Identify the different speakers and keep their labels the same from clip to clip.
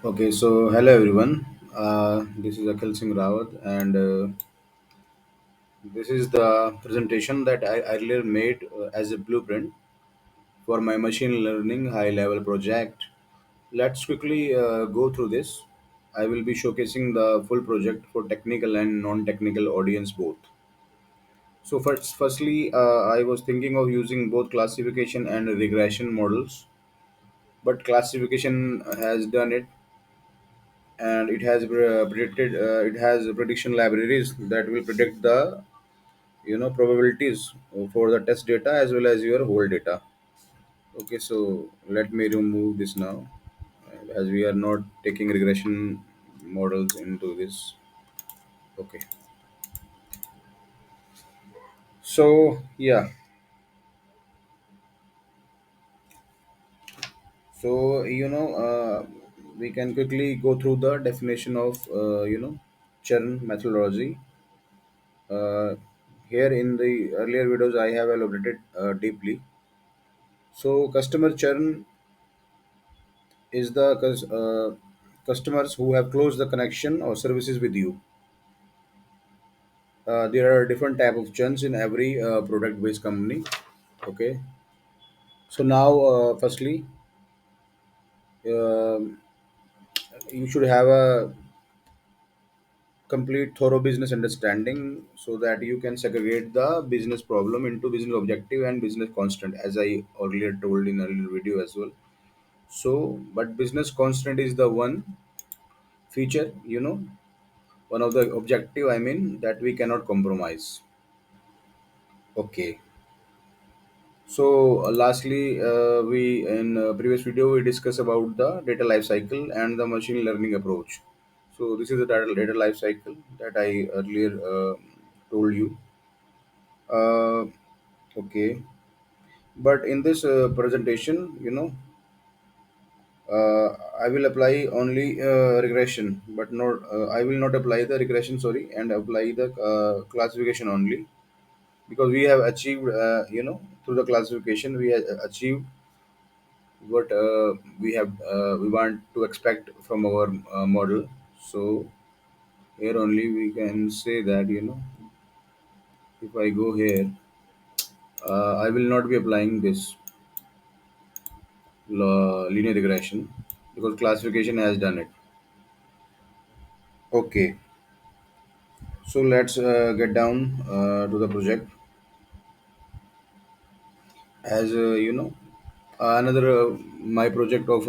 Speaker 1: Okay, so hello everyone. This is Akhil Singh Rawat, and this is the presentation that I earlier made as a blueprint for my machine learning high level project. Let's quickly go through this. I will be showcasing the full project for technical and non technical audience both. So, firstly, I was thinking of using both classification and regression models, but classification has done it and it has predicted it has prediction libraries that will predict the probabilities for the test data as well as your whole data. Okay, so let me remove this now, as we are not taking regression models into this. Okay, so yeah, so we can quickly go through the definition of churn methodology. uh, Here in the earlier videos I have elaborated deeply. So customer churn is the customers who have closed the connection or services with you. There are different type of churns in every product-based company. Okay. So now, firstly, um you should have a complete thorough business understanding so that you can segregate the business problem into business objective and business constant, as I earlier told in earlier video as well. So, but business constant is the one feature, one of the objective, I mean, that we cannot compromise. Okay. So, lastly, we in previous video we discussed about the data life cycle and the machine learning approach. So, this is the data life cycle that I earlier told you. Uh, okay. But in this presentation, uh, I will apply only regression, but not I will not apply the regression. Sorry, and apply the classification only, because we have achieved, through the classification we have achieved what we want to expect from our model. So here only we can say that, if I go here, I will not be applying this linear regression because classification has done it. Okay, so let's get down to the project. As another my project of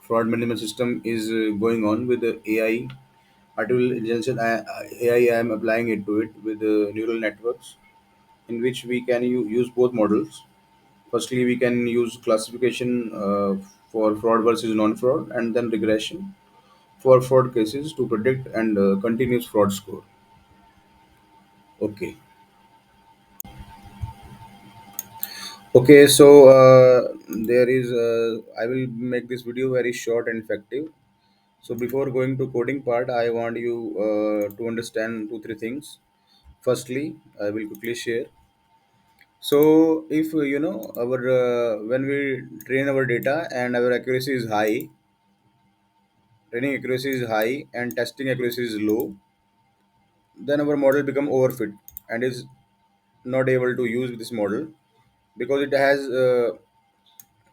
Speaker 1: fraud management system is going on with the AI, artificial intelligence. AI, I am applying it to it with neural networks, in which we can use both models. Firstly, we can use classification for fraud versus non-fraud, and then regression for fraud cases to predict and continuous fraud score. Okay. Okay, so there is. I will make this video very short and effective. So before going to coding part, I want you to understand two three things. Firstly, I will quickly share. So if our when we train our data and our accuracy is high, training accuracy is high and testing accuracy is low, then our model become overfit and is not able to use this model because it has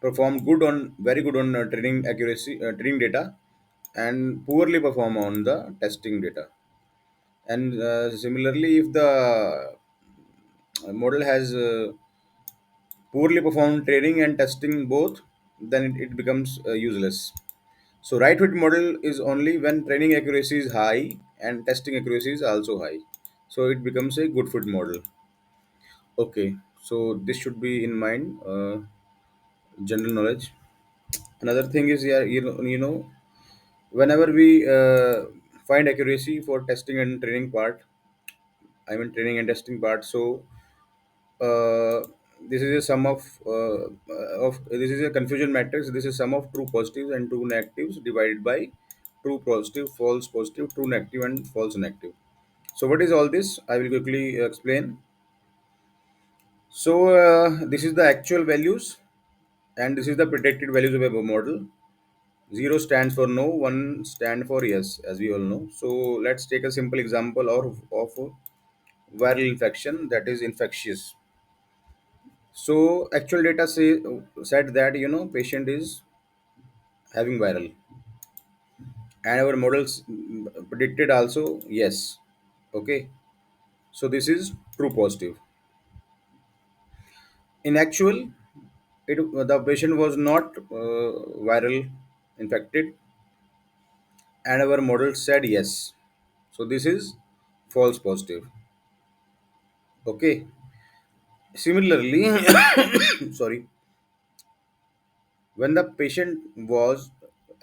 Speaker 1: performed good on very good on training accuracy, training data, and poorly perform on the testing data. And similarly, if the model has poorly performed training and testing both, then it becomes useless. So right fit model is only when training accuracy is high and testing accuracy is also high. So it becomes a good fit model. Okay, so this should be in mind. General knowledge. Another thing is, yeah, whenever we find accuracy for testing and training part, I mean training and testing part. So uh, this is a sum of this is a confusion matrix. This is sum of true positives and true negatives divided by true positive, false positive, true negative, and false negative. So what is all this? I will quickly explain. So this is the actual values, and this is the predicted values of a model. Zero stands for no, one stand for yes, as we all know. So let's take a simple example of viral infection that is infectious. So actual data said that patient is having viral, and our models predicted also yes. Okay, so this is true positive. In actual, the patient was not viral infected, and our model said yes. So this is false positive. Okay. Similarly, sorry, when the patient was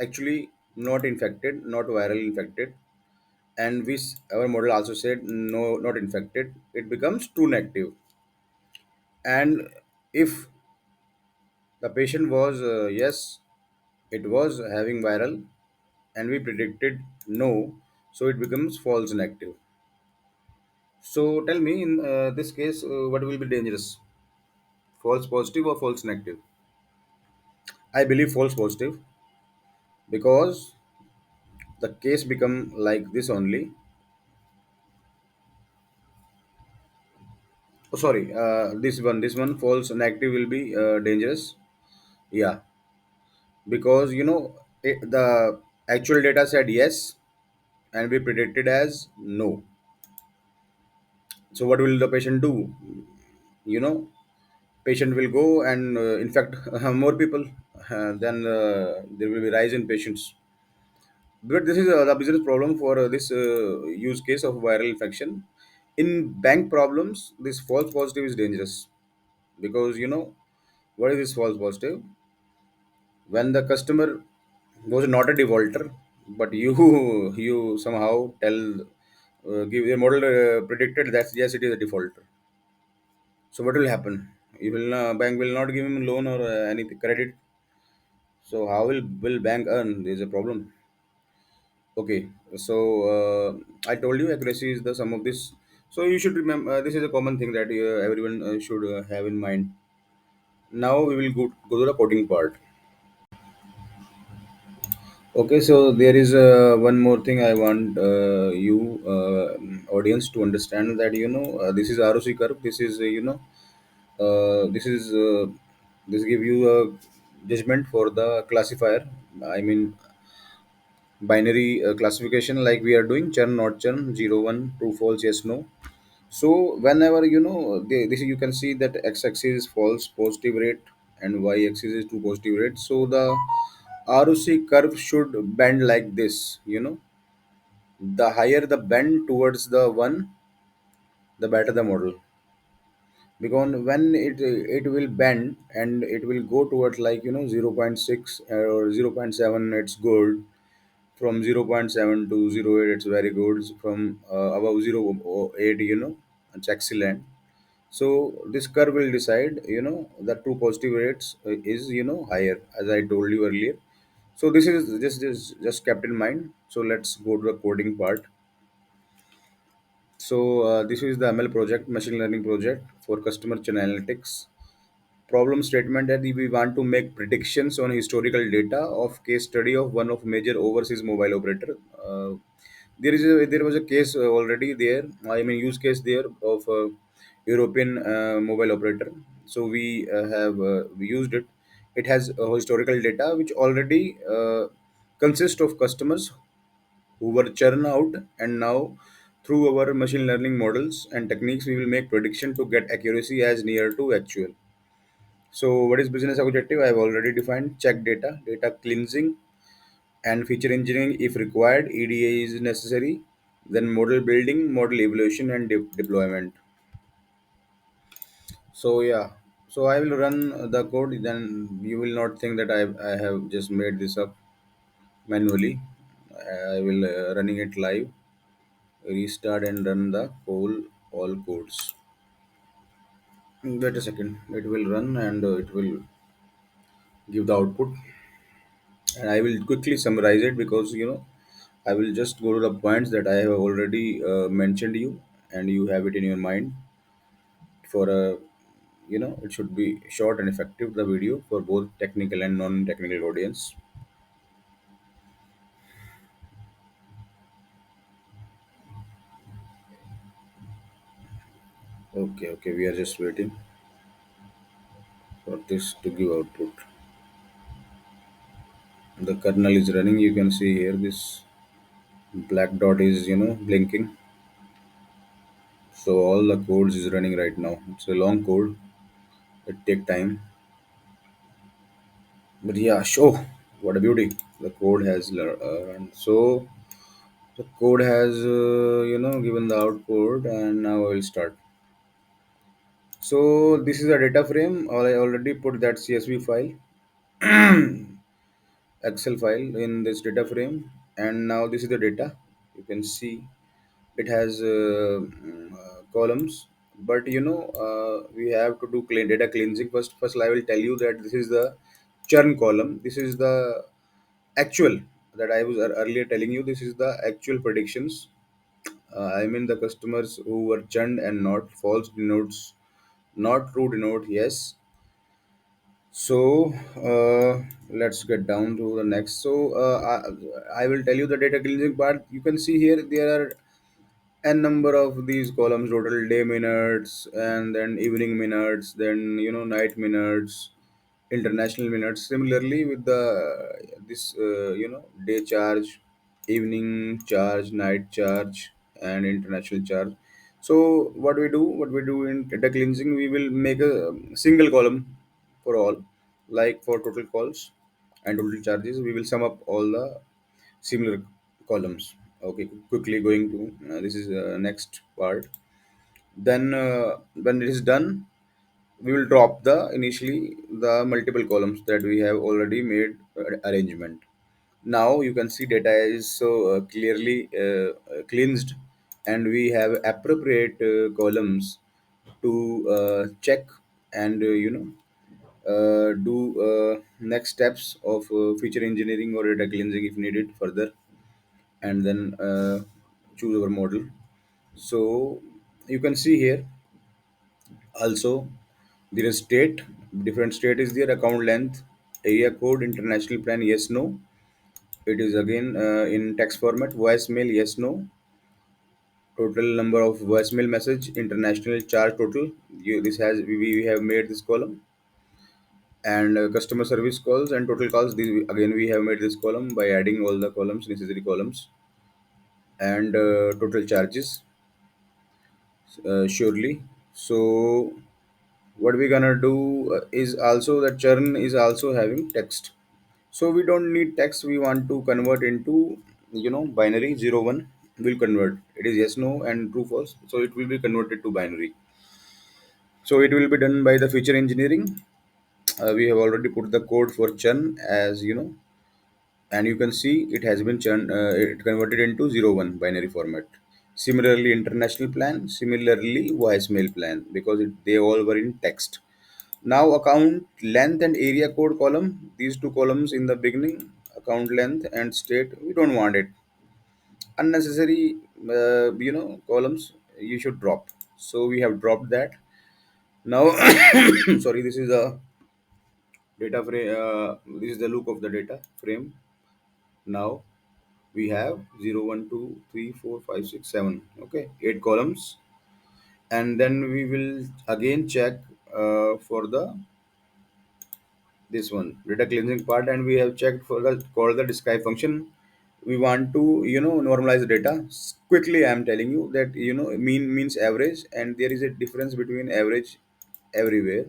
Speaker 1: actually not infected, not viral infected, and our model also said no, not infected, it becomes true negative. And if the patient was yes, it was having viral, and we predicted no, so it becomes false negative. So tell me, in this case, what will be dangerous? False positive or false negative? I believe false positive, because the case become like this only. Oh, sorry, this one false negative will be dangerous. Yeah, because the actual data said yes, and we predicted as no. So what will the patient do? You know, patient will go and infect more people. Then there will be rise in patients. But this is the business problem for this use case of viral infection. In bank problems, this false positive is dangerous, because what is this false positive? When the customer was not a defaulter, but you you somehow give your model predicted that yes, it is a defaulter. So what will happen? Bank will not give him loan or any credit. So how will bank earn? There is a problem. Okay, so I told you accuracy is the sum of this. So you should remember, this is a common thing that everyone should have in mind. Now we will go to the coding part. Okay, so there is one more thing I want you audience to understand, that this is ROC curve. This is this is this give you a judgment for the classifier. I mean binary classification, like we are doing churn, not churn, 0 1, true false, yes no. So whenever this you can see that x-axis is false positive rate and y-axis is true positive rate. So the ROC curve should bend like this. The higher the bend towards the one, the better the model. Because when it will bend and it will go towards like zero point 0.6 or 0.7, it's good. From 0.7 to 0.8, it's very good. From above 0.8, it's excellent. So this curve will decide the true positive rates is higher, as I told you earlier. So this is just kept in mind. So let's go to the coding part. So this is the ML project, machine learning project for customer churn analytics. Problem statement that we want to make predictions on historical data of case study of one of major overseas mobile operator. There was a case already there. I mean use case there of European mobile operator. So we used it. It has historical data which already consists of customers who were churn out, and now through our machine learning models and techniques we will make prediction to get accuracy as near to actual. So, what is business objective? I have already defined: check data, data cleansing, and feature engineering if required. EDA is necessary. Then model building, model evaluation, and deployment. So yeah, so I will run the code. Then you will not think that I have just made this up manually. I will running it live. Restart and run the whole all codes. Wait a second. It will run and it will give the output. And I will quickly summarize it, because I will just go to the points that I have already mentioned you, and you have it in your mind. For a it should be short and effective, the video, for both technical and non-technical audience. Okay, okay, we are just waiting for this to give output. The kernel is running. You can see here this black dot is blinking. So all the codes is running right now. It's a long code. It take time, but yeah, show what a beauty. The code has run. So the code has given the output, and now I will start. So this is a data frame. I already put that CSV file, Excel file in this data frame, and now this is the data. You can see it has columns, but we have to do clean data cleansing first. First, I will tell you that this is the churn column. This is the actual that I was earlier telling you. This is the actual predictions. I mean the customers who were churned and not false denotes, not true denote yes. So let's get down to the next. So I will tell you the data cleansing part. You can see here there are n number of these columns: total day minutes, and then evening minutes, then night minutes, international minutes. Similarly with the this day charge, evening charge, night charge, and international charge. So what we do in data cleansing, we will make a single column for all, like for total calls and total charges. We will sum up all the similar columns. Okay, quickly going to this is next part. Then when it is done, we will drop the initially the multiple columns that we have already made arrangement. Now you can see data is so clearly cleansed, and we have appropriate columns to check and do next steps of feature engineering or data cleansing if needed further, and then choose our model. So you can see here also there is state, different state is there: account length, area code, international plan, yes no. It is again in text format: voicemail, yes no. Total number of voicemail message, international charge total. This has we have made this column. And customer service calls and total calls, these again we have made this column by adding all the columns, necessary columns. And total charges, surely. So what we're gonna do is also that churn is also having text. So we don't need text. We want to convert into binary 0 1. Will convert. It is yes no and true false. So it will be converted to binary. So it will be done by the feature engineering. We have already put the code for churn as and you can see it has been it converted into 0 1 binary format. Similarly international plan, similarly voicemail plan, because they all were in text. Now account length and area code column, these two columns in the beginning, account length and state, we don't want it. Unnecessary columns you should drop. So we have dropped that. Now sorry, this is the data frame. This is the look of the data frame. Now we have 0 1 2 3 4 5 6 7, okay, 8 columns. And then we will again check for the this one data cleansing part, and we have checked for the call the describe function. We want to normalize the data. Quickly I am telling you that mean means average, and there is a difference between average everywhere.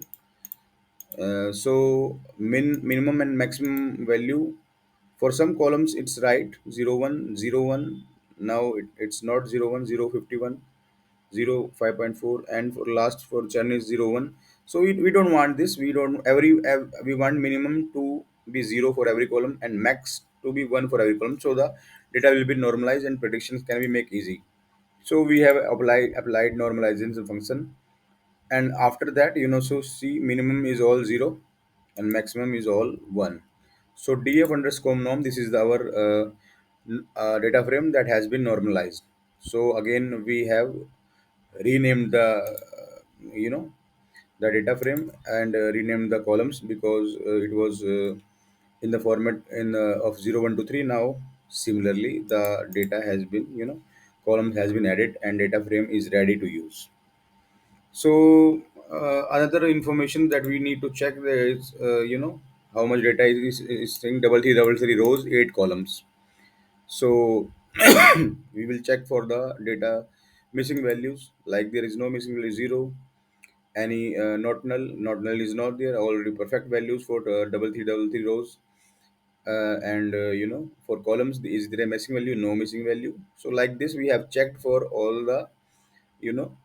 Speaker 1: So minimum and maximum value for some columns it's right: 0 1 0 1. Now it's not 0 1 0 51 0 5.4, and for last for churn is 0 1. So we don't want this. We don't we want minimum to be 0 for every column and max to be 1 for every column, so the data will be normalized and predictions can be make easy. So we have applied normalization function. And after that so see, minimum is all 0 and maximum is all 1. So df underscore norm, this is our data frame that has been normalized. So again we have renamed the you know the data frame and renamed the columns because it was in the format in of 0 1 2 3. Now similarly the data has been column has been added and data frame is ready to use. So another information that we need to check there is how much data is saying double three rows, eight columns. So we will check for the data missing values, like there is no missing value, zero. Any not null is not there. Already perfect values for double three rows. And for columns, is there a missing value? No missing value. So like this, we have checked for all the you know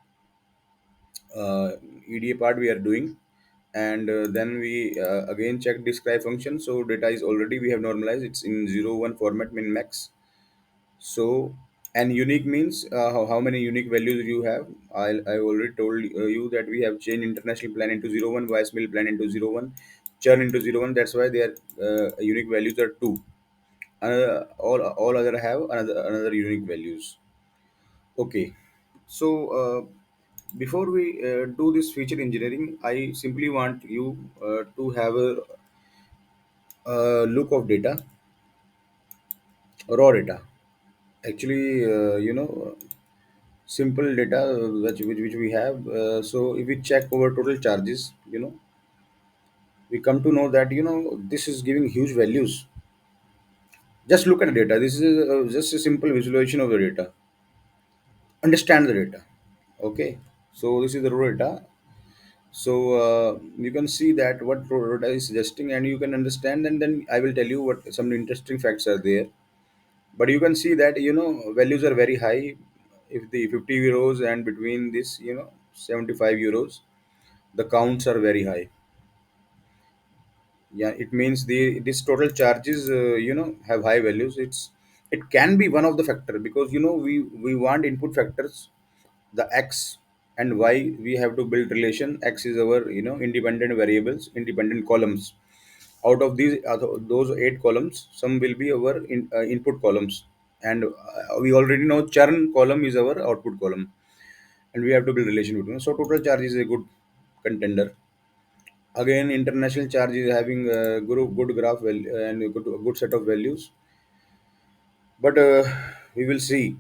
Speaker 1: uh, EDA part we are doing. And then we again check describe function. So data is already we have normalized. It's in 0 1 format, min max. So, and unique means how many unique values you have. I already told you that we have changed international plan into 0 1, vice mill plan into 0 1, churn into 0 1. That's why their unique values are 2. All other have another unique values. Okay. So before we do this feature engineering, I simply want you to have a look of data, raw data. Actually, simple data which we have. So if we check our total charges, we come to know that this is giving huge values. Just look at the data. This is just a simple visualization of the data. Understand the data. Okay. So this is the raw data. So you can see that what raw data is suggesting, and you can understand. And then I will tell you what some interesting facts are there. But you can see that values are very high. If the 50 euros and between this 75 euros, the counts are very high. Yeah, it means the this total charges have high values. It can be one of the factor, because we want input factors, the x and y. We have to build relation. X is our independent variables, independent columns. Out of these those eight columns, some will be our input columns. And we already know churn column is our output column, and we have to build relation between them. So total charge is a good contender. Again, international charge is having a good graph and a good set of values. But we will see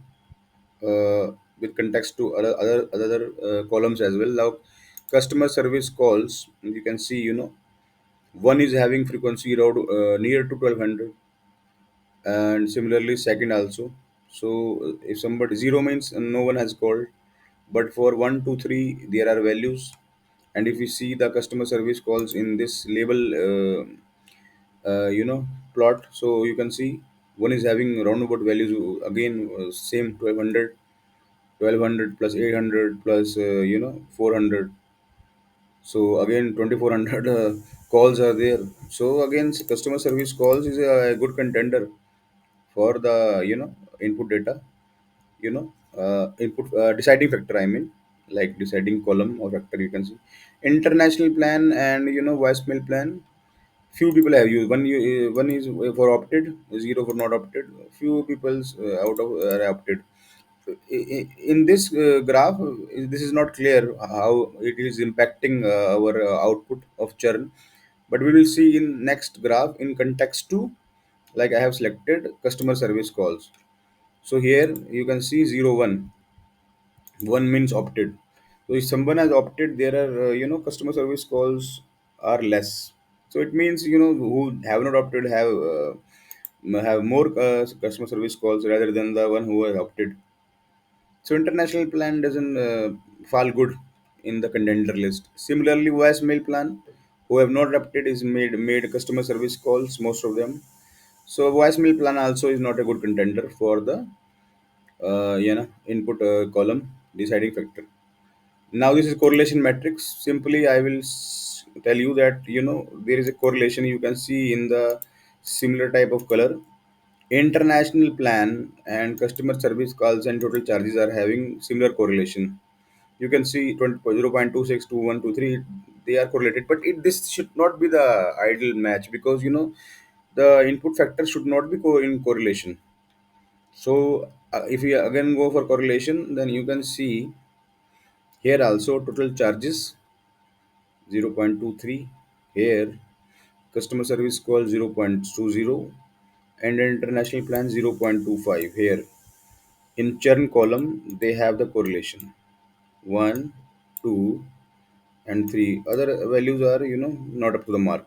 Speaker 1: with context to other columns as well. Now, customer service calls, you can see one is having frequency around near to 1200, and similarly second also. So if somebody zero means no one has called, but for 1 2 3 there are values. And if we see the customer service calls in this label plot, so you can see one is having roundabout values again, same 1200, 1200 plus 800 plus 400. So again 2400 calls are there. So again, customer service calls is a good contender for the input data, input deciding factor, I mean, like deciding column or factor. You can see international plan and voicemail plan. Few people have used one. One is for opted, zero for not opted. Few people's out of are opted. In this graph, this is not clear how it is impacting our output of churn, but we will see in next graph in context to, like I have selected customer service calls. So here you can see 0 1. One means opted. So if someone has opted, there are customer service calls are less. So it means who have not opted have more customer service calls rather than the one who has opted. So international plan doesn't fall good in the contender list. Similarly, voicemail plan, who have not opted, is made customer service calls, most of them. So voicemail plan also is not a good contender for the input column deciding factor. Now this is correlation matrix. Simply, I will tell you that there is a correlation you can see in the similar type of color. International plan and customer service calls and total charges are having similar correlation. You can see 20, 0.26 to 123, they are correlated, but this should not be the ideal match, because the input factor should not be in correlation. So if we again go for correlation, then you can see here also total charges 0.23, here customer service call 0.20, and international plan 0.25. Here in churn column they have the correlation 1 2 and 3. Other values are, not up to the mark.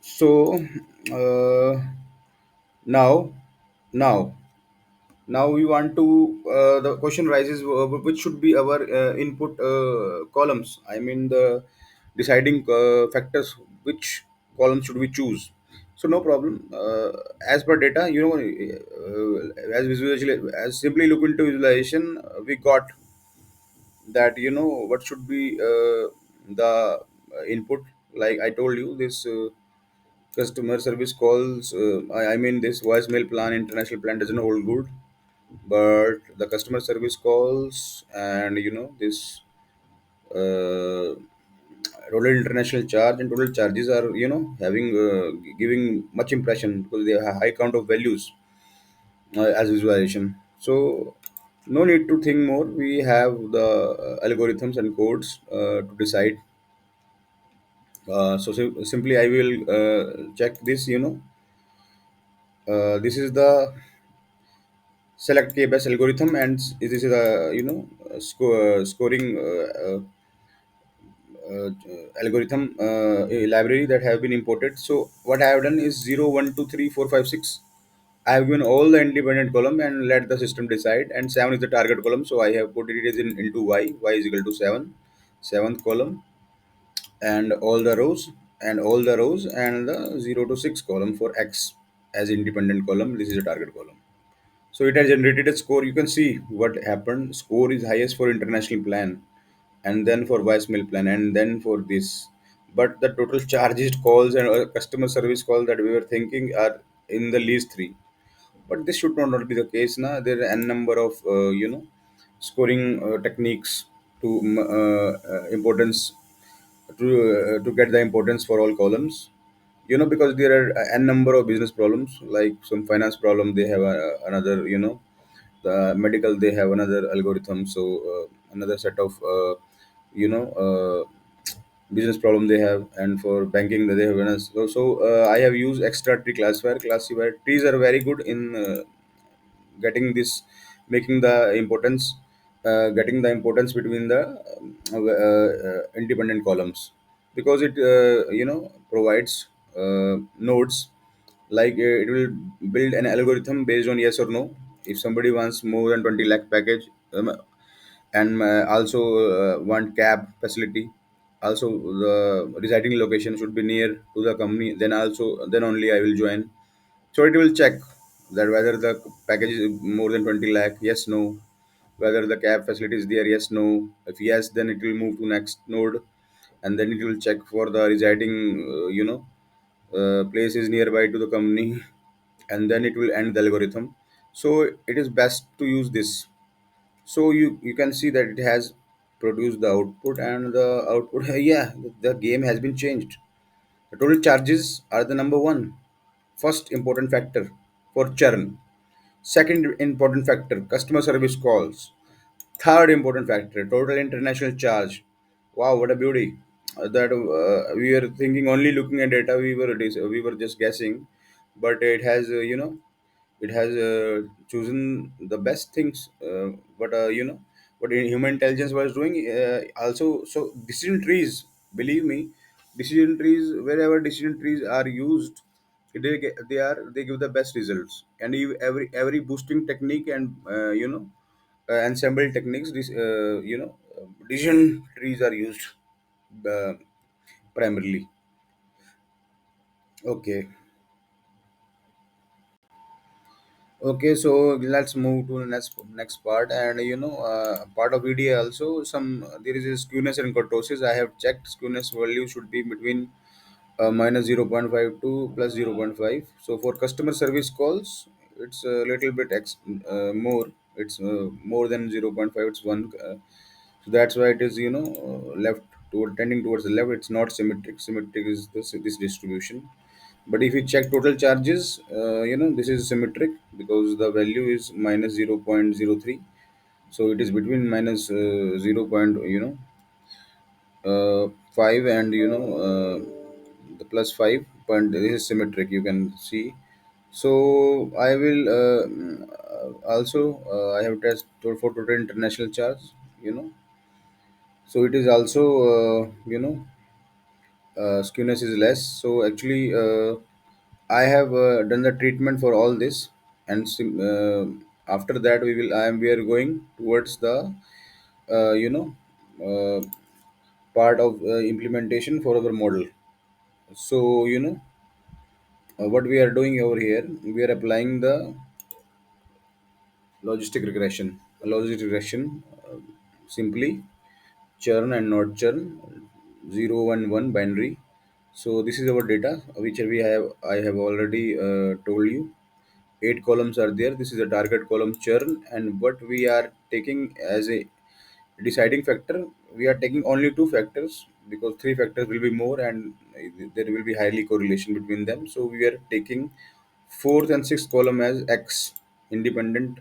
Speaker 1: So uh, now now now we want to, the question rises, which should be our input columns. I mean, the deciding factors, which column should we choose. So no problem, as per data, as visualization, as simply look into visualization, we got that, what should be the input. Like I told you, this customer service calls, I mean, this voicemail plan, international plan doesn't hold good, but the customer service calls and, this uh, total international charge and total charges are, having giving much impression because they have a high count of values as visualization. So no need to think more, we have the algorithms and codes to decide. Simply I will check this, this is the select k-best algorithm, and this is a, scoring algorithm library that have been imported. So what I have done is 0, 1, 2, 3, 4, 5, 6. I have given all the independent column and let the system decide, and 7 is the target column. So I have put it is into y is equal to 7, seventh column, and all the rows, and the 0 to 6 column for x as independent column. This is a target column. So it has generated a score. You can see what happened. Score is highest for international plan, and then for voicemail plan, and then for this. But the total charges calls and customer service call that we were thinking are in the least three. But this should not be the case. Now there are n number of scoring techniques to importance, to get the importance for all columns. Because there are n number of business problems, like some finance problem, they have another, the medical, they have another algorithm. So another set of business problem they have, and for banking they have another. So I have used extra tree classifier. Trees are very good in getting this, making the importance, getting the importance between the independent columns, because it provides nodes. Like it will build an algorithm based on yes or no. If somebody wants more than 20 lakh package, and also want cab facility, also the residing location should be near to the company, then only I will join. So it will check that whether the package is more than 20 lakh, yes, no. Whether the cab facility is there, yes, no. If yes, then it will move to next node, and then it will check for the residing, place is nearby to the company, and then it will end the algorithm. So it is best to use this. So you can see that it has produced the output, and the output, yeah, the game has been changed. The total charges are the number one, first important factor for churn. Second important factor, customer service calls. Third important factor, total international charge. Wow, what a beauty! That we were thinking only looking at data, we were just guessing, but it has, it has chosen the best things. But what human intelligence was doing, also. So decision trees, believe me, decision trees, wherever decision trees are used, they give the best results. And every boosting technique and ensemble techniques, decision trees are used uh, primarily. Okay. Okay, so let's move to the next part, and part of VDA also, some there is a skewness and kurtosis. I have checked skewness value should be between minus 0.5 to plus 0.5. So for customer service calls, it's a little bit more. It's more than 0.5. It's one. So that's why it is, left toward tending towards the left. It's not symmetric. Symmetric is this distribution. But if you check total charges, this is symmetric because the value is minus 0.03. So it is between minus 0. You know, 5, and the plus 5 point. This is symmetric, you can see. So I will also I have tested for total international charge, you know So it is also skewness is less. So actually I have done the treatment for all this, and after that we are going towards the uh, you know uh, part of implementation for our model. So what we are doing over here, we are applying the logistic regression. Logistic regression, simply churn and not churn, 0 1 1 binary. So this is our data which we have. I have already told you 8 columns are there. This is the target column churn, and what we are taking as a deciding factor, we are taking only two factors, because three factors will be more, and there will be highly correlation between them. So we are taking fourth and sixth column as x independent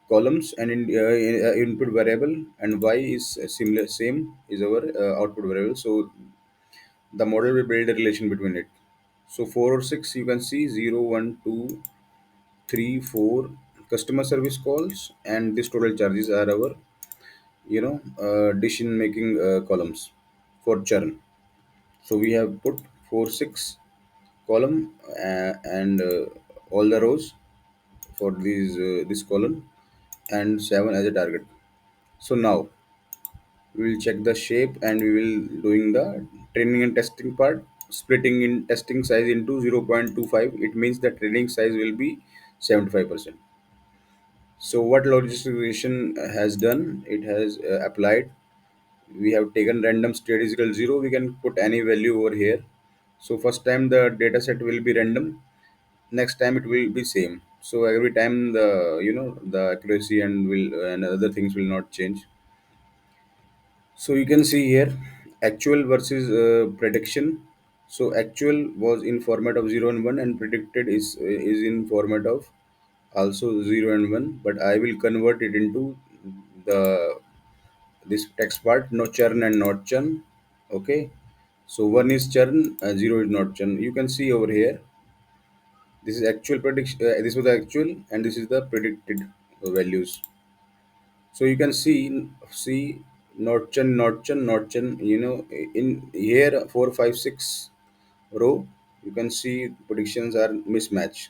Speaker 1: columns, and input variable, and y is similar same is our output variable. So the model will build a relation between it. So 4 or 6, you can see 0 1 2 3 4 customer service calls, and this total charges are our decision making columns for churn. So we have put 4 6 column, and all the rows for these this column, and 7 as a target. So now we will check the shape, and we will doing the training and testing part, splitting in testing size into 0.25. It means the training size will be 75%. So what logistic has done, it has applied. We have taken random state is equal 0. We can put any value over here. So first time the data set will be random, next time it will be same. So every time the accuracy and other things will not change. So you can see here actual versus prediction. So actual was in format of 0 and 1, and predicted is in format of also 0 and 1, but I will convert it into the this text part, no churn and not churn. Okay, so 1 is churn, 0 is not churn. You can see over here, this is actual prediction, this was the actual, and this is the predicted values. So you can see not churn. In here 4 5 6 row, you can see predictions are mismatch.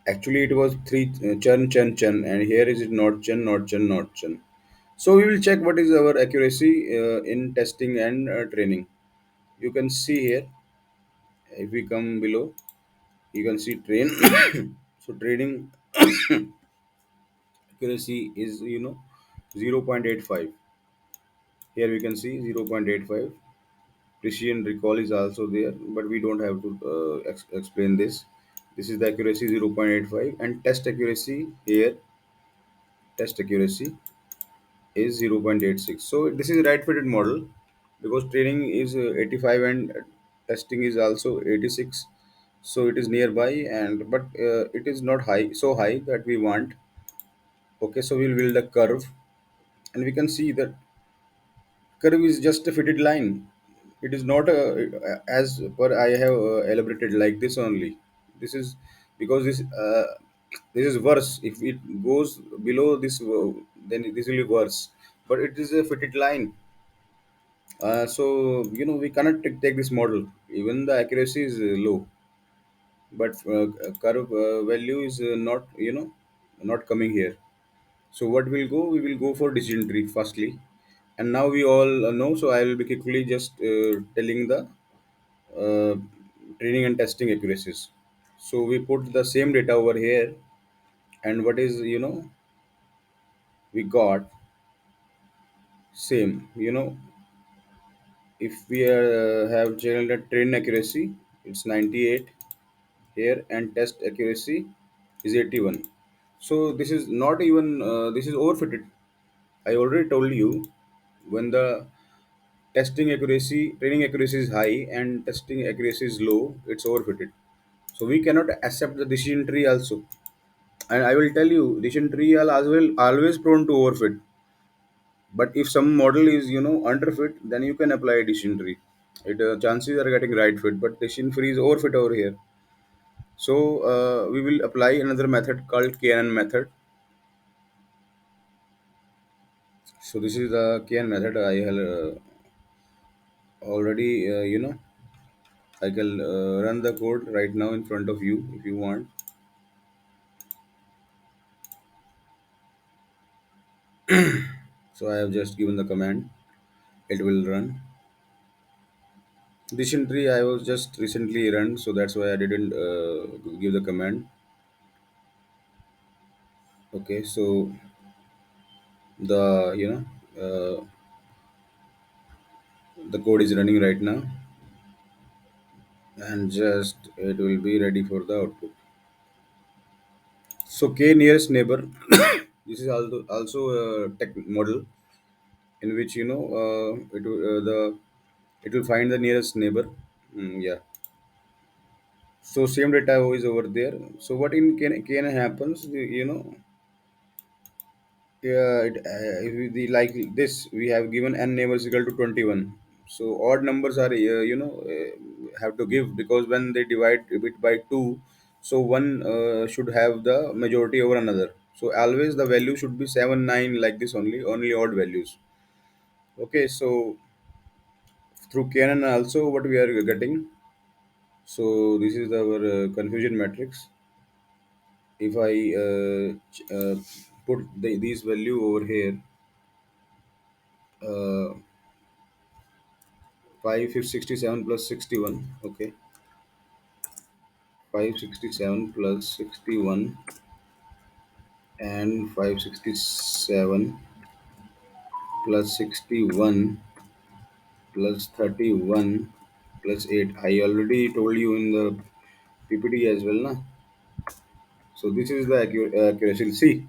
Speaker 1: Actually it was three, churn, and here is it not churn. So we will check what is our accuracy in testing and training. You can see here, if we come below, you can see train. So training accuracy is 0.85. Here we can see 0.85. Precision recall is also there, but we don't have to explain this. This is the accuracy 0.85, and test accuracy is 0.86. So this is right fitted model, because training is 85, and testing is also 86. So it is nearby, and but it is not high, so high that we want. Okay, so we'll build a curve, and we can see that curve is just a fitted line. It is not as per I have elaborated like this only. This is because this is worse. If it goes below this, then this will be worse, but it is a fitted line. So we cannot take this model. Even the accuracy is low, but curve value is not not coming here. So what we'll go, we will go for decision tree firstly, and now we all know. So I will be quickly just telling the uh, training and testing accuracies. So we put the same data over here, and what is we got same. If we have generated train accuracy, it's 98 here, and test accuracy is 81. So this is not even this is overfitted. I already told you, when the testing accuracy training accuracy is high and testing accuracy is low, it's overfitted. So we cannot accept the decision tree also. And I will tell you, decision tree are as well always prone to overfit. But if some model is underfit, then you can apply a decision tree. It chances are getting right fit, but decision free is overfit over here. So we will apply another method called KNN method. So this is the KN method. I have already, I can run the code right now in front of you if you want. So I have just given the command. It will run. Dysentery I was just recently run, so that's why I didn't give the command. Okay, so the the code is running right now, and just it will be ready for the output. So K nearest neighbor. This is also a tech model in which it will find the nearest neighbor. Yeah. So same data is over there. So what in can happens? Yeah, if like this, we have given n neighbors equal to 21. So odd numbers are have to give, because when they divide it by two, so one should have the majority over another. So always the value should be 7, 9, like this only odd values. Okay, so through Canon also what we are getting. So this is our confusion matrix. If I put these value over here, uh, 567 plus 61. Okay, 567 plus 61 and 567 plus 61 plus 31 plus 8. I already told you in the PPT as well, na? So this is the accuracy. See,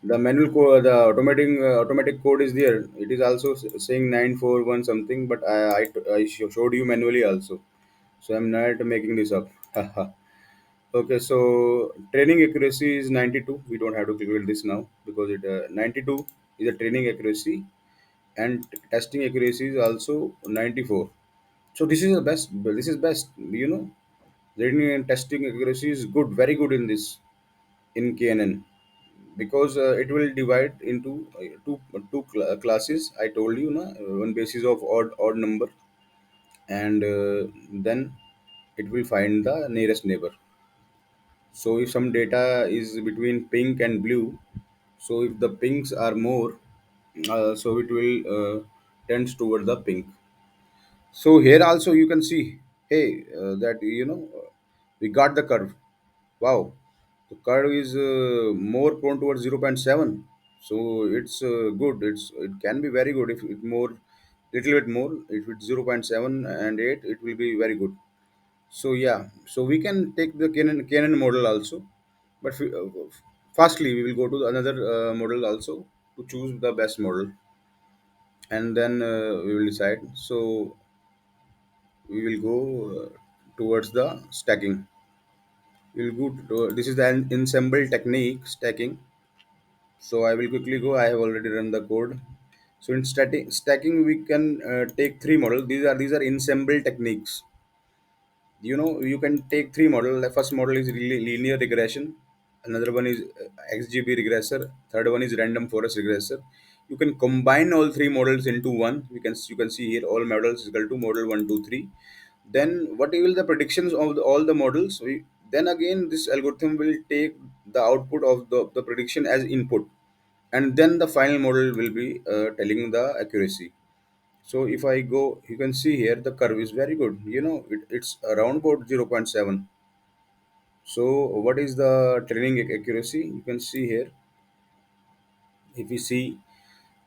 Speaker 1: the manual code, the automatic code is there. It is also saying 941 something, but I showed you manually also. So I'm not making this up. Okay, so training accuracy is 92. We don't have to calculate this now, because it 92 is a training accuracy, and testing accuracy is also 94. So this is the best. This is best. Training and testing accuracy is good, very good in this, in KNN, because it will divide into two classes. I told you, na, one basis of odd number, and then it will find the nearest neighbor. So if some data is between pink and blue, so if the pinks are more, so it will tends toward the pink. So here also you can see, hey, that we got the curve. Wow, the curve is more prone towards 0.7. So it's good. It can be very good if it more, little bit more. If it's 0.7 and 8, it will be very good. So yeah, so we can take the Canon model also, but firstly we will go to another model also to choose the best model, and then we will decide. So we will go towards the stacking. We'll go to, this is the ensemble technique stacking. So I will quickly go. I have already run the code. So in stacking, we can take three models. These are ensemble techniques. You can take three models. The first model is really linear regression, another one is xgb regressor, third one is random forest regressor. You can combine all three models into one. You can see here all models is equal to model 1, 2, 3. Then what will the predictions of all the models, then again this algorithm will take the output of the prediction as input, and then the final model will be telling the accuracy. So if I go, you can see here the curve is very good. It's around about 0.7. So what is the training accuracy? You can see here. If we see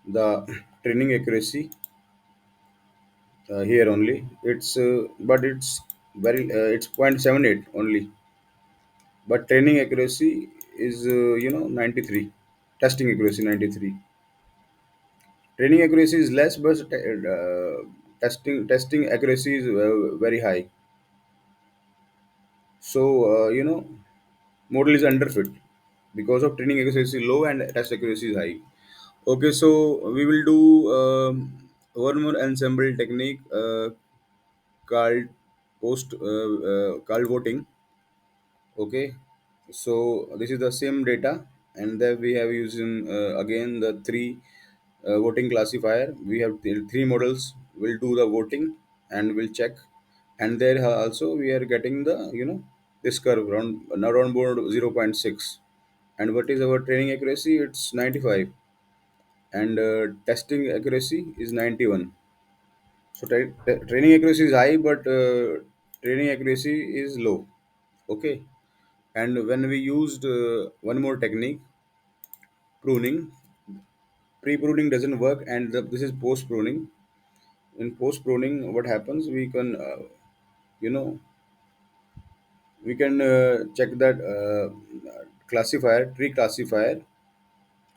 Speaker 1: the training accuracy here only, but it's it's 0.78 only. But training accuracy is 93. Testing accuracy 93. Training accuracy is less, but testing accuracy is very high. So model is underfit because of training accuracy low and test accuracy is high. Okay, so we will do one more ensemble technique called called voting. Okay, so this is the same data, and then we have using again the three. voting classifier. We have three models. Will do the voting and will check, and there also we are getting the this curve around board 0.6. And what is our training accuracy? It's 95, and testing accuracy is 91. So training accuracy is high, but training accuracy is low. Okay, and when we used one more technique, pruning. Pre-pruning doesn't work, and this is post-pruning. In post-pruning, what happens? We can, you know, we can check that classifier, tree classifier,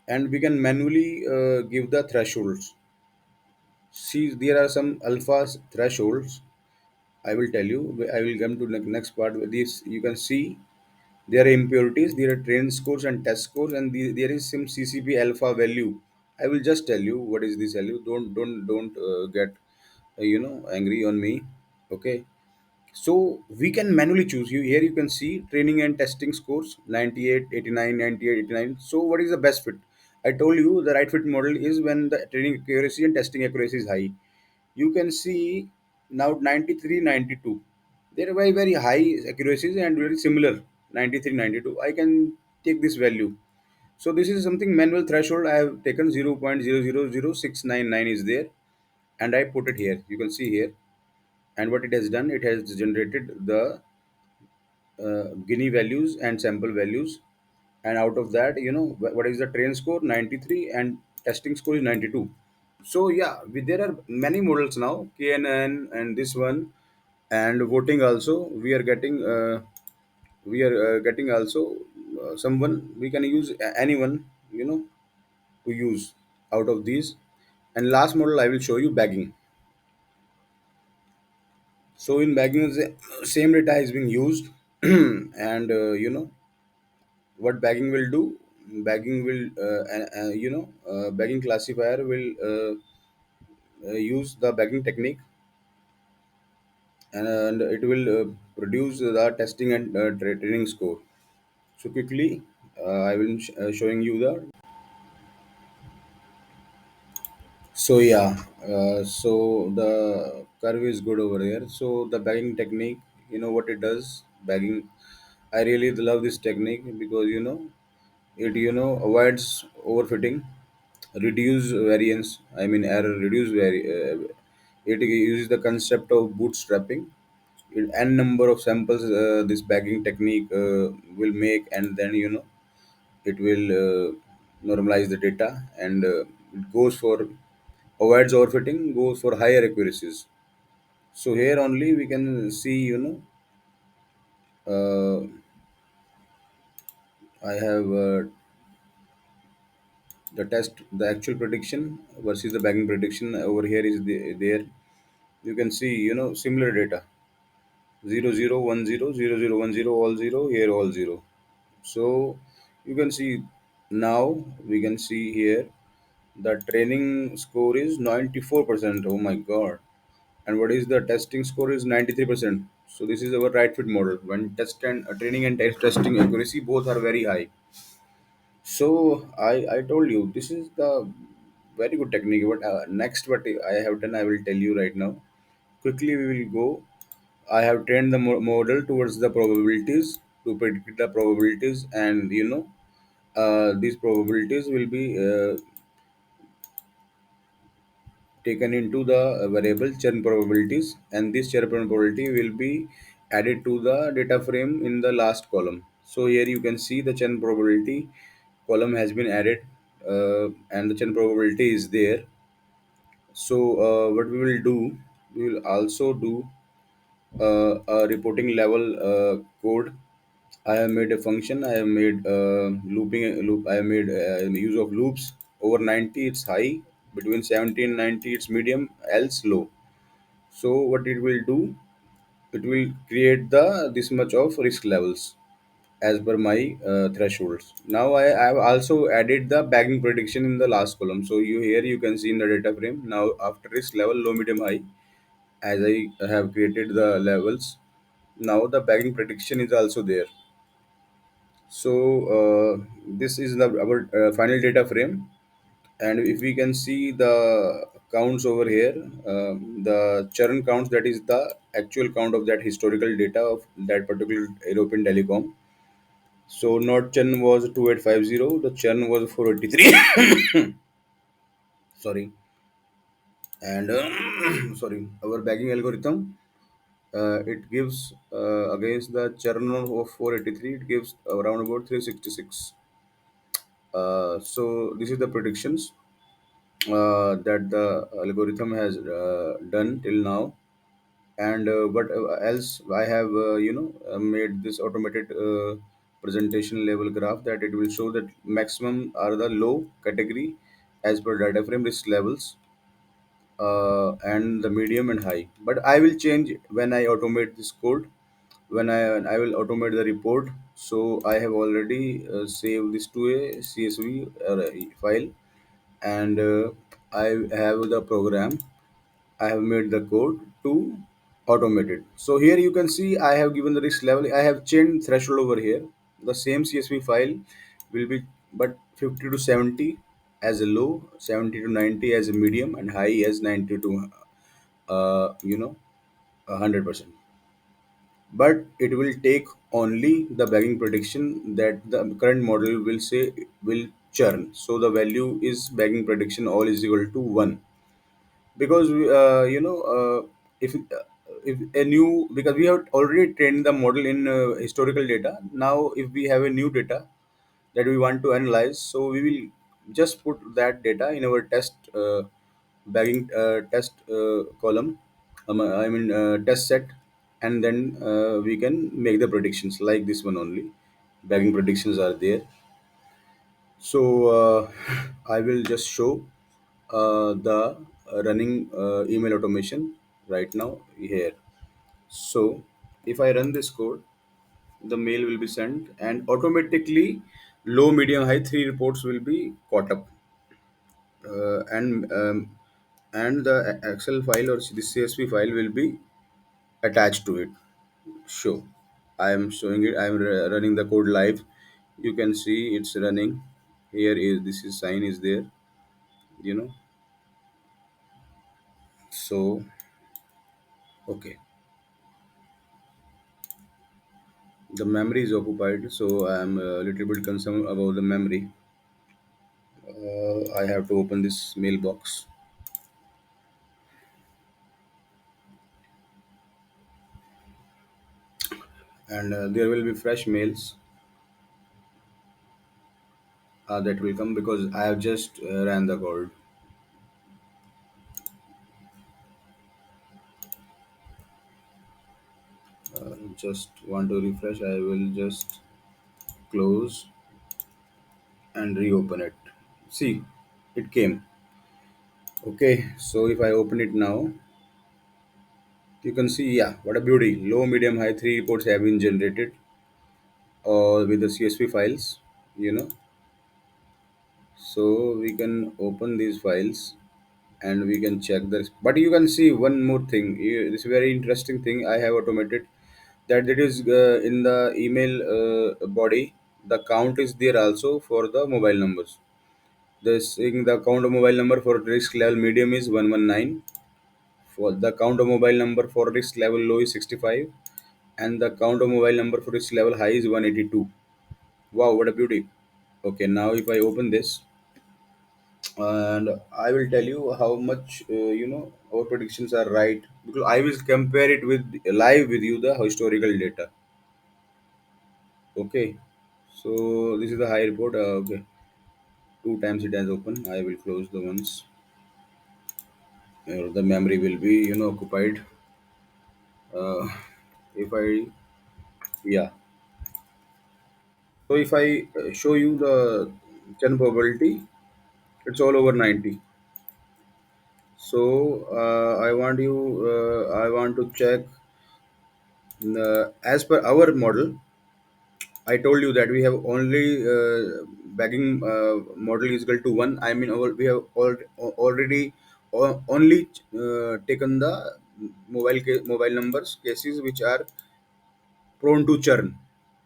Speaker 1: and we can manually give the thresholds. See, there are some alpha thresholds. I will tell you. I will come to the next part. With this, you can see there are impurities, there are train scores and test scores, and there is some CCP alpha value. I will just tell you what is this value. Don't get angry on me. Okay. So we can manually choose. You here you can see training and testing scores 98, 89, 98, 89. So what is the best fit? I told you the right fit model is when the training accuracy and testing accuracy is high. You can see now 93, 92. They are very high accuracies and very similar 93, 92. I can take this value. So this is something manual threshold. I have taken 0.000699 is there, and I put it here. You can see here, and what it has done, it has generated the Guinea values and sample values, and out of that, what is the train score? 93, and testing score is 92. So yeah, there are many models now, KNN and this one, and voting also. We are getting also someone we can use anyone to use out of these. And last model I will show you, bagging. So in bagging, the same data is being used, and what bagging will do. Bagging will bagging classifier will use the bagging technique, and it will produce the testing and training score. So quickly, I will showing you the. So yeah, so the curve is good over there. So the bagging technique, what it does, bagging. I really love this technique because it avoids overfitting, reduce variance. I mean error, reduce it uses the concept of bootstrapping. In n number of samples, this bagging technique will make, and then it will normalize the data, and it goes for avoids overfitting, goes for higher accuracies. So here only we can see, I have the actual prediction versus the bagging prediction. Over here is there. You can see, similar data: 0010, 0010, all zero, here all zero. So you can see, now we can see here the training score is 94%. Oh my god. And what is the testing score is 93%. So this is our right fit model. When test and training and testing accuracy both are very high. So I told you this is the very good technique. But next, what I have done, I will tell you right now. Quickly, we will go. I have trained the model towards the probabilities to predict the probabilities, and these probabilities will be taken into the variable churn probabilities, and this churn probability will be added to the data frame in the last column. So here you can see the churn probability column has been added, and the churn probability is there. So what we will do, we will also do a reporting level code. I have made a function. I have made loop. I have made use of loops. Over 90, it's high. Between 70 and 90, it's medium. Else low. So what it will do? It will create the this much of risk levels as per my thresholds. Now I have also added the bagging prediction in the last column. So you can see in the data frame now after risk level low, medium, high. As I have created the levels, now the bagging prediction is also there. So this is our final data frame. And if we can see the counts over here, the churn counts, that is the actual count of that historical data of that particular European telecom. So not churn was 2850, the churn was 483. Sorry. And sorry, our bagging algorithm, it gives against the churn of 483, it gives around about 366. So this is the predictions that the algorithm has done till now. And what else I have made this automated presentation level graph, that it will show that maximum are the low category as per data frame risk levels, and the medium and high. But I will change when I automate this code. When I will automate the report. So I have already saved this to a CSV file, and I have the program. I have made the code to automate it. So here you can see I have given the risk level. I have changed threshold over here. The same CSV file will be, but 50 to 70 as a low, 70 to 90 as a medium, and high as 90 to 100%. But it will take only the bagging prediction that the current model will say will churn. So the value is bagging prediction all is equal to 1, because if a new, because we have already trained the model in historical data. Now if we have a new data that we want to analyze, so we will just put that data in our test bagging test column, test set, and then we can make the predictions like this one only. Bagging predictions are there. So I will just show the running email automation right now here. So if I run this code, the mail will be sent, and automatically low, medium, high three reports will be caught up, and the Excel file or the CSV file will be attached to it. Show. I am showing it. I am running the code live. You can see it's running. Here is, this is sign is there. You know. So okay, the memory is occupied. So I am a little bit concerned about the memory. I have to open this mailbox, and there will be fresh mails that will come because I have just ran the code. Just want to refresh. I will just close and reopen it. See, it came. Okay, so if I open it now, you can see, yeah, what a beauty. Low, medium, high, three reports have been generated with the CSV files, you know. So we can open these files and we can check this. But you can see one more thing. This very interesting thing I have automated, that it is in the email body. The count is there also for the mobile numbers. The count of mobile number for risk level medium is 119. For the count of mobile number for risk level low is 65, and the count of mobile number for risk level high is 182. Wow, what a beauty. Okay, now if I open this, and I will tell you how much our predictions are right, because I will compare it with live with you the historical data. Okay, so this is the high report. Okay, two times it has opened. I will close the ones. The memory will be occupied. Uh, if I Yeah. So if I show you the churn probability, it's all over 90. So I want to check as per our model. I told you that we have only bagging model is equal to one. I mean, we have already only taken the mobile numbers cases which are prone to churn.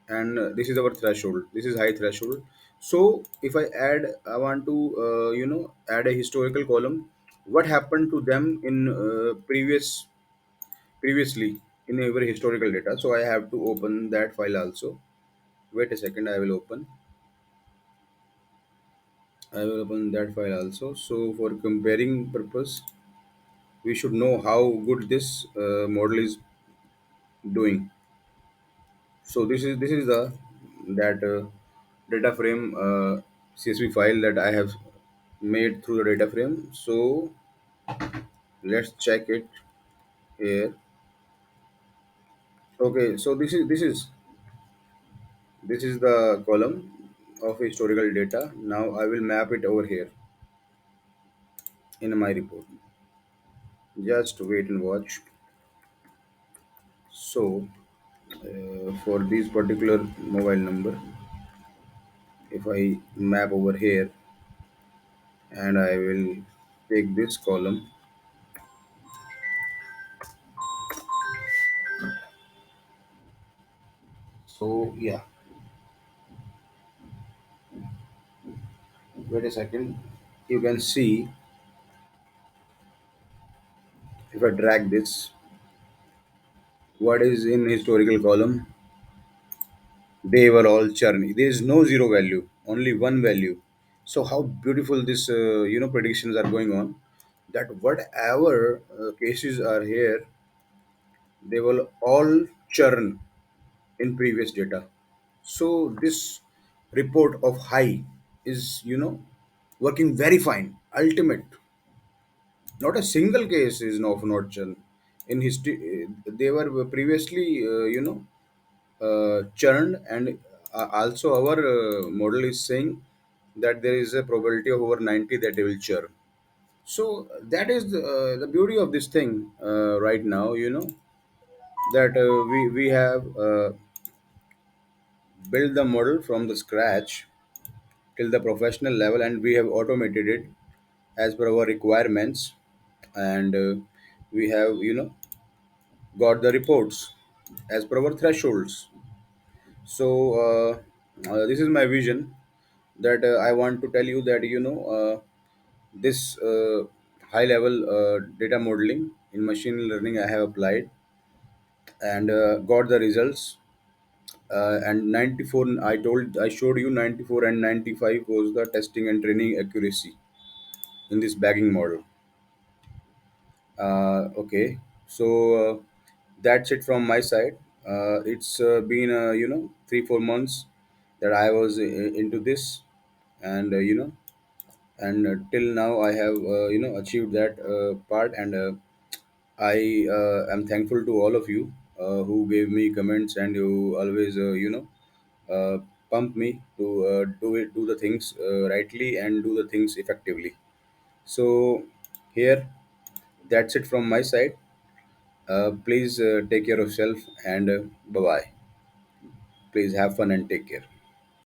Speaker 1: and this is our threshold. This is high threshold. So if I add, I want to add a historical column, what happened to them in previously in our historical data. So I have to open that file also. Wait a second, I will open that file also. So for comparing purpose, we should know how good this model is doing. So this is the that data frame CSV file that I have made through the data frame. So let's check it here. Okay, so this is the column of historical data. Now I will map it over here in my report. Just wait and watch. So for this particular mobile number, if I map over here and I will take this column. So yeah, wait a second. You can see if I drag this, what is in historical column, they were all churn. There is no zero value, only one value. So how beautiful this predictions are going on. That whatever cases are here, they will all churn in previous data. So this report of high is working very fine, ultimate. Not a single case is of not churn. In history, they were previously churned, and also our model is saying that there is a probability of over 90 that they will churn. So that is the beauty of this thing right now. That we have built the model from the scratch till the professional level, and we have automated it as per our requirements, and we have got the reports as per our thresholds. So this is my vision, that I want to tell you that this high level data modeling in machine learning I have applied and got the results. And 94, I showed you 94 and 95 was the testing and training accuracy in this bagging model. Okay, so that's it from my side. It's been 3-4 months that I was into this, and till now I have achieved that part, and I am thankful to all of you who gave me comments and who always uh, pump me to do the things rightly and do the things effectively. So here, that's it from my side. Please take care of yourself, and bye bye. Please have fun and take care.